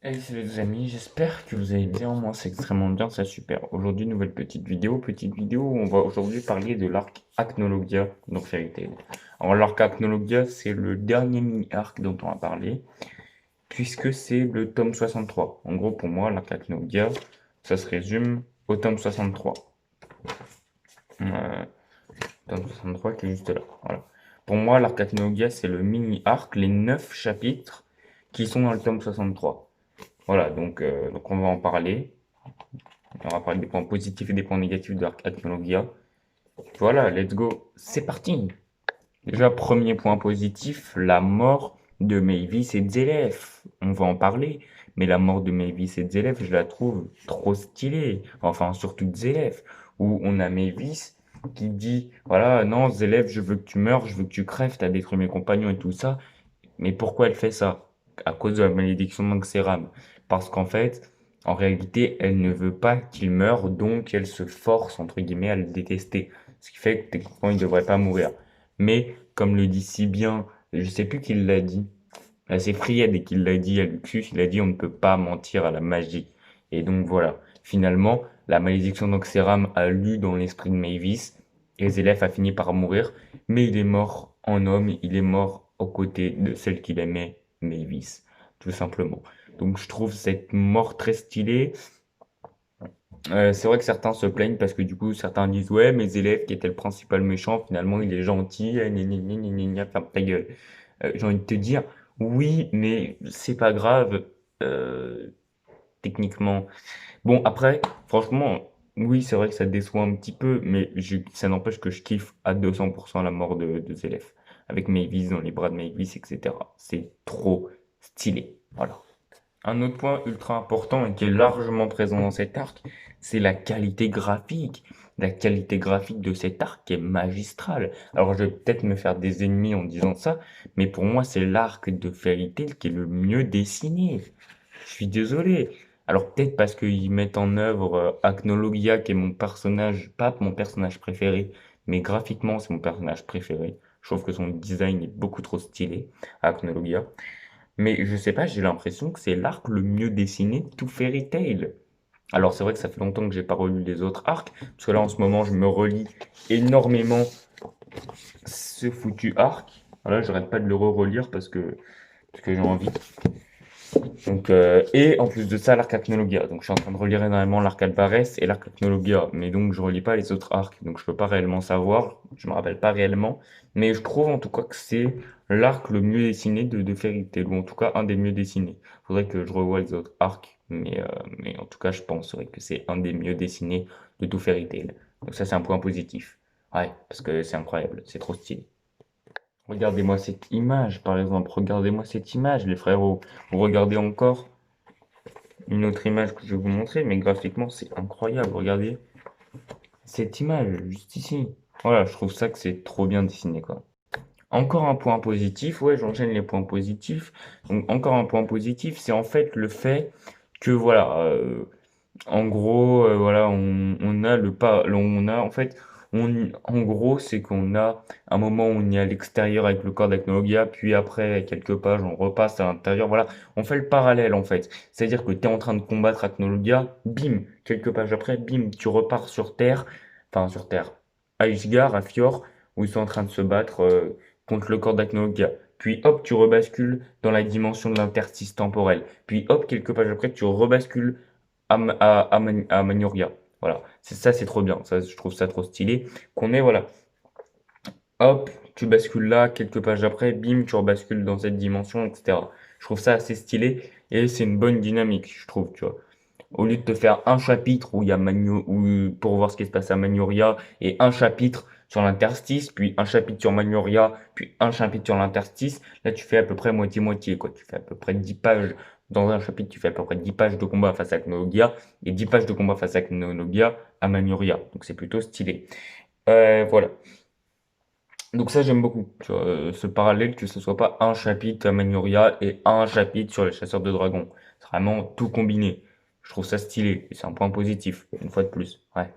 Salut les amis, j'espère que vous allez bien, moi c'est extrêmement bien, c'est super. Aujourd'hui, nouvelle petite vidéo où on va aujourd'hui parler de l'arc Acnologia dans Fairy Tail. Alors l'arc Acnologia, c'est le dernier mini-arc dont on va parler, puisque c'est le tome 63. En gros, pour moi, l'arc Acnologia, ça se résume au tome 63. Euh, Tome 63 qui est juste là, voilà. Pour moi, l'arc Acnologia, c'est le mini-arc, les 9 chapitres qui sont dans le tome 63. Voilà, donc on va en parler. On va parler des points positifs et des points négatifs de Arc Technologia. Voilà, let's go. C'est parti. Déjà, premier point positif, la mort de Mavis et Zelef. On va en parler. Mais la mort de Mavis et Zelef, je la trouve trop stylée. Enfin, surtout de Zelef. Où on a Mavis qui dit, voilà, non, Zelef, je veux que tu meurs, je veux que tu crèves, t'as détruit mes compagnons et tout ça. Mais pourquoi elle fait ça? À cause de la malédiction d'Anxéram. Parce qu'en fait, en réalité, elle ne veut pas qu'il meure, donc elle se force, entre guillemets, à le détester. Ce qui fait que techniquement, il ne devrait pas mourir. Mais, comme le dit si bien, je sais plus qui l'a dit, là c'est Fried qui l'a dit à Luxus, il a dit on ne peut pas mentir à la magie. Et donc voilà, finalement, la malédiction d'Anxéram a lu dans l'esprit de Mavis, et Zélef a fini par mourir, mais il est mort en homme, il est mort aux côtés de celle qu'il aimait, Mavis, tout simplement. Donc je trouve cette mort très stylée. C'est vrai que certains se plaignent parce que du coup certains disent ouais mes élèves qui étaient le principal méchant finalement il est gentil, gna gna gna gna gna gna, ferme ta gueule. J'ai envie de te dire oui mais c'est pas grave euh, techniquement. Bon après franchement oui c'est vrai que ça déçoit un petit peu mais ça n'empêche que je kiffe à 200% la mort de Zélef avec Mavis dans les bras de Mavis etc. C'est trop stylé. Voilà. Un autre point ultra important et qui est largement présent dans cet arc, c'est la qualité graphique. La qualité graphique de cet arc est magistrale. Alors je vais peut-être me faire des ennemis en disant ça, mais pour moi c'est l'arc de Fairy Tail qui est le mieux dessiné. Je suis désolé. Alors peut-être parce qu'ils mettent en œuvre Acnologia qui est mon personnage, pas mon personnage préféré, mais graphiquement c'est mon personnage préféré. Je trouve que son design est beaucoup trop stylé, Acnologia. Mais je sais pas, j'ai l'impression que c'est l'arc le mieux dessiné de tout Fairy Tail. Alors c'est vrai que ça fait longtemps que j'ai pas relu les autres arcs, parce que là en ce moment je me relis énormément ce foutu arc. Voilà, j'arrête pas de le re-relire parce que j'ai envie. Et en plus de ça, l'arc Acnologia. Donc je suis en train de relire énormément l'arc Alvarez et l'arc Acnologia. Mais donc je relis pas les autres arcs. Donc je peux pas réellement savoir. Je me rappelle pas réellement. Mais je trouve en tout cas que c'est l'arc le mieux dessiné de Fairy Tail. Ou en tout cas un des mieux dessinés. Faudrait que je revoie les autres arcs. Mais en tout cas je penserais que c'est un des mieux dessinés de tout Fairy Tail. Donc ça c'est un point positif. Ouais, parce que c'est incroyable. C'est trop stylé. Regardez-moi cette image, par exemple. Regardez-moi cette image, les frérots. Vous regardez encore une autre image que je vais vous montrer, mais graphiquement, c'est incroyable. Regardez cette image, juste ici. Voilà, je trouve ça que c'est trop bien dessiné, quoi. Encore un point positif, ouais, j'enchaîne les points positifs. Donc, encore un point positif, c'est en fait le fait que, voilà, en gros, voilà, on a le pas, on a en fait, en gros, c'est qu'on a un moment où on est à l'extérieur avec le corps d'Acnologia, puis après quelques pages, on repasse à l'intérieur. Voilà, on fait le parallèle en fait. C'est-à-dire que tu es en train de combattre Acnologia, bim, quelques pages après, bim, tu repars sur Terre, enfin sur Terre, à Ishgard, à Fior, où ils sont en train de se battre contre le corps d'Acnologia. Puis hop, tu rebascules dans la dimension de l'interstice temporel. Puis hop, quelques pages après, tu rebascules à Magnoria. Voilà, c'est ça, c'est trop bien. Ça, je trouve ça trop stylé. Qu'on est, voilà, hop, tu bascules là, quelques pages après, bim, tu rebascules dans cette dimension, etc. Je trouve ça assez stylé et c'est une bonne dynamique, je trouve, tu vois. Au lieu de te faire un chapitre où il y a pour voir ce qui se passe à Magnoria et un chapitre sur l'interstice, puis un chapitre sur Magnoria, puis un chapitre sur l'interstice, là tu fais à peu près moitié-moitié, quoi. Tu fais à peu près 10 pages dans un chapitre, tu fais à peu près 10 pages de combat face à Knogia et 10 pages de combat face à Knogia à Magnoria. Donc c'est plutôt stylé. Voilà. Donc ça j'aime beaucoup, tu vois, ce parallèle que ce soit pas un chapitre à Magnoria et un chapitre sur les chasseurs de dragons. C'est vraiment tout combiné. Je trouve ça stylé et c'est un point positif, une fois de plus. Ouais.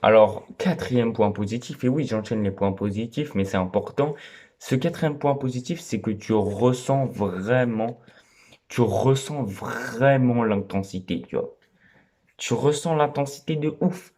Alors, quatrième point positif, et oui, j'enchaîne les points positifs, mais c'est important. Ce quatrième point positif, c'est que tu ressens vraiment tu ressens vraiment l'intensité, tu vois. Tu ressens l'intensité de ouf.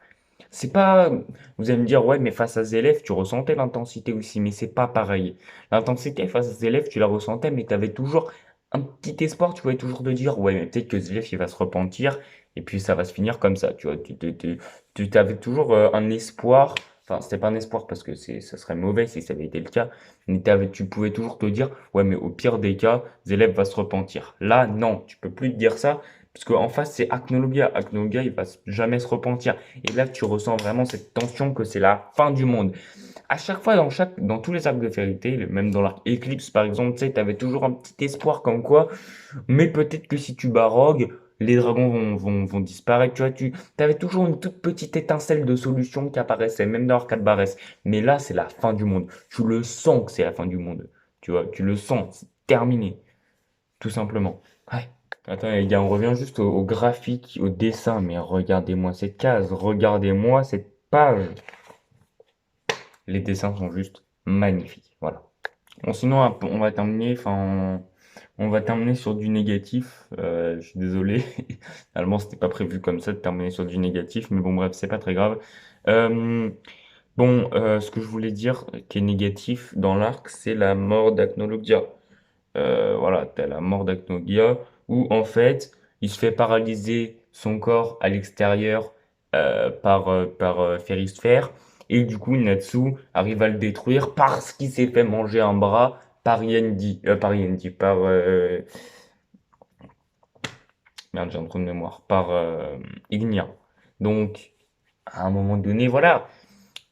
C'est pas, vous allez me dire, ouais, mais face à Zélève, tu ressentais l'intensité aussi, mais c'est pas pareil. L'intensité face à Zélève, tu la ressentais, mais tu avais toujours un petit espoir, tu pouvais toujours te dire, ouais, mais peut-être que Zélève, il va se repentir, et puis ça va se finir comme ça, tu vois. Tu avais toujours un espoir, enfin, c'était pas un espoir parce que ça serait mauvais si ça avait été le cas, mais tu pouvais toujours te dire, ouais, mais au pire des cas, Zélève va se repentir. Là, non, tu peux plus te dire ça, parce qu'en face, c'est Aknologia. Aknologia, il va jamais se repentir. Et là, tu ressens vraiment cette tension que c'est la fin du monde. À chaque fois, dans tous les arcs de Fairy Tail, même dans l'arc Eclipse par exemple, tu sais, t'avais toujours un petit espoir comme quoi, mais peut-être que si tu bats Rogue, les dragons vont disparaître. Tu vois, avais toujours une toute petite étincelle de solution qui apparaissait, même dans l'arcade Barès. Mais là, c'est la fin du monde. Tu le sens que c'est la fin du monde. Tu vois, tu le sens, c'est terminé, tout simplement. Ouais. Attends les gars, on revient juste au graphique, au dessin, mais regardez-moi cette case, regardez-moi cette page. Les dessins sont juste magnifiques. Voilà. Bon, sinon, on va terminer, enfin, on va terminer sur du négatif. Je suis désolé. Normalement, c'était pas prévu comme ça de terminer sur du négatif, mais bon, bref, c'est pas très grave. Euh, ce que je voulais dire qui est négatif dans l'arc, c'est la mort d'Acnologia. Voilà, t'as la mort d'Acnologia où en fait, il se fait paralyser son corps à l'extérieur par Ferrisphère et du coup, Natsu arrive à le détruire parce qu'il s'est fait manger un bras par merde, j'ai un trou de mémoire, par Ignia. Donc, à un moment donné, voilà,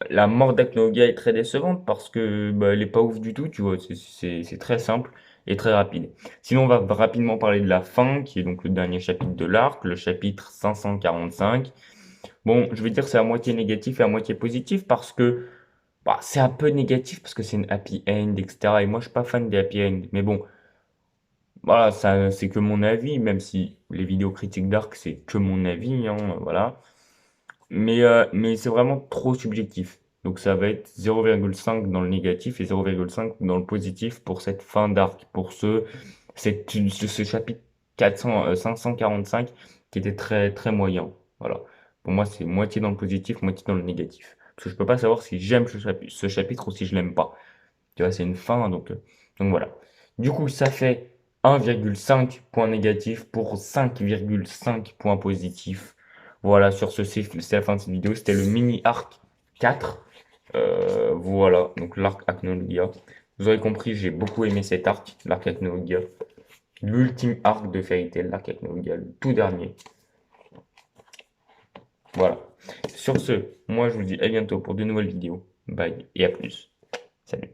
la mort d'Aknoga est très décevante parce que bah, elle est pas ouf du tout, tu vois, c'est très simple et très rapide. Sinon, on va rapidement parler de la fin, qui est donc le dernier chapitre de l'arc, le chapitre 545. Bon, je vais dire c'est à moitié négatif et à moitié positif parce que bah, c'est un peu négatif parce que c'est une happy end, etc. Et moi, je suis pas fan des happy end. Mais bon, voilà, ça, c'est que mon avis, même si les vidéos critiques d'arc, c'est que mon avis, hein, voilà. Mais c'est vraiment trop subjectif. Donc ça va être 0,5 dans le négatif et 0,5 dans le positif pour cette fin d'arc, pour ce chapitre 545 qui était très, très moyen. Voilà. Pour moi, c'est moitié dans le positif, moitié dans le négatif. Parce que je peux pas savoir si j'aime ce chapitre ou si je l'aime pas. Tu vois, c'est une fin, donc voilà. Du coup, ça fait 1,5 points négatifs pour 5,5 points positifs. Voilà, c'est la fin de cette vidéo. C'était le mini arc 4. Voilà, donc l'arc Acnologia. Vous aurez compris, j'ai beaucoup aimé cet arc, l'arc Acnologia. L'ultime arc de Fairy Tail, l'arc Acnologia, le tout dernier. Voilà. Sur ce, moi je vous dis à bientôt pour de nouvelles vidéos. Bye et à plus. Salut.